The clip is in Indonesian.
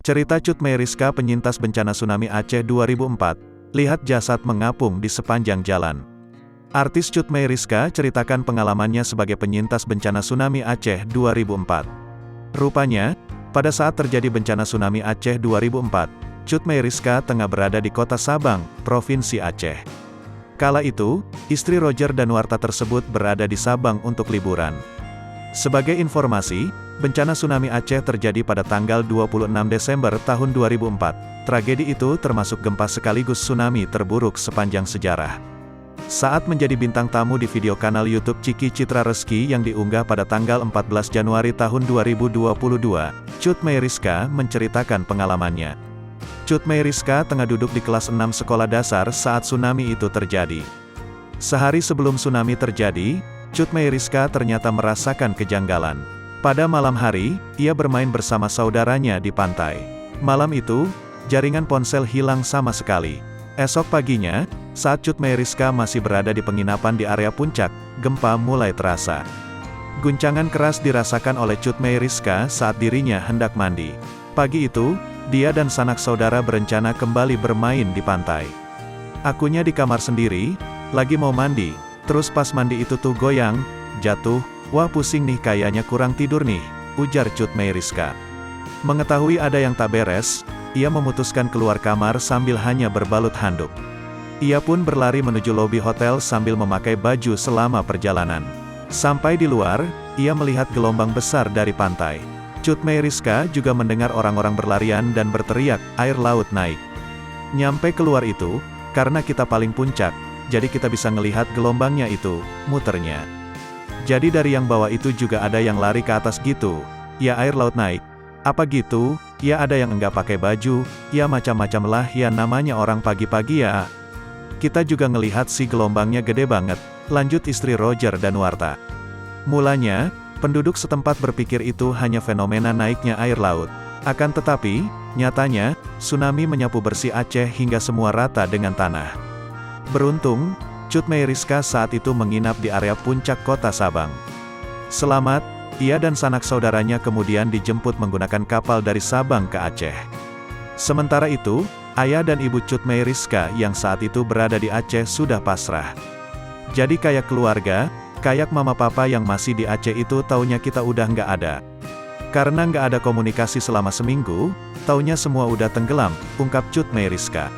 Cerita Cut Meyriska penyintas bencana tsunami Aceh 2004, lihat jasad mengapung di sepanjang jalan. Artis Cut Meyriska ceritakan pengalamannya sebagai penyintas bencana tsunami Aceh 2004. Rupanya, pada saat terjadi bencana tsunami Aceh 2004, Cut Meyriska tengah berada di kota Sabang, Provinsi Aceh. Kala itu, istri Roger Danuarta tersebut berada di Sabang untuk liburan. Sebagai informasi, bencana tsunami Aceh terjadi pada tanggal 26 Desember tahun 2004. Tragedi itu termasuk gempa sekaligus tsunami terburuk sepanjang sejarah. Saat menjadi bintang tamu di video kanal YouTube Ciki Citra Reski yang diunggah pada tanggal 14 Januari tahun 2022, Cut Meyriska menceritakan pengalamannya. Cut Meyriska tengah duduk di kelas 6 sekolah dasar saat tsunami itu terjadi. Sehari sebelum tsunami terjadi, Cut Meyriska ternyata merasakan kejanggalan. Pada malam hari, ia bermain bersama saudaranya di pantai. Malam itu, jaringan ponsel hilang sama sekali. Esok paginya, saat Cut Meyriska masih berada di penginapan di area puncak, gempa mulai terasa. Guncangan keras dirasakan oleh Cut Meyriska saat dirinya hendak mandi. Pagi itu, dia dan sanak saudara berencana kembali bermain di pantai. Akunya di kamar sendiri, lagi mau mandi, terus pas mandi itu tuh goyang, jatuh, wah pusing nih kayaknya kurang tidur nih, ujar Cut Meyriska. Mengetahui ada yang tak beres, ia memutuskan keluar kamar sambil hanya berbalut handuk. Ia pun berlari menuju lobi hotel sambil memakai baju selama perjalanan. Sampai di luar, ia melihat gelombang besar dari pantai. Cut Meyriska juga mendengar orang-orang berlarian dan berteriak, air laut naik. Nyampe keluar itu, karena kita paling puncak, jadi kita bisa ngelihat gelombangnya itu, muternya. Jadi dari yang bawah itu juga ada yang lari ke atas gitu. Ya air laut naik. Apa gitu? Ya ada yang enggak pakai baju, ya macam-macam lah ya namanya orang pagi-pagi ya. Kita juga ngelihat si gelombangnya gede banget, lanjut istri Roger Danuarta. Mulanya, penduduk setempat berpikir itu hanya fenomena naiknya air laut. Akan tetapi, nyatanya, tsunami menyapu bersih Aceh hingga semua rata dengan tanah. Beruntung, Cut Meyriska saat itu menginap di area puncak kota Sabang. Selamat, ia dan sanak saudaranya kemudian dijemput menggunakan kapal dari Sabang ke Aceh. Sementara itu, ayah dan ibu Cut Meyriska yang saat itu berada di Aceh sudah pasrah. Jadi kayak keluarga, kayak mama papa yang masih di Aceh itu taunya kita udah nggak ada. Karena nggak ada komunikasi selama seminggu, taunya semua udah tenggelam, ungkap Cut Meyriska.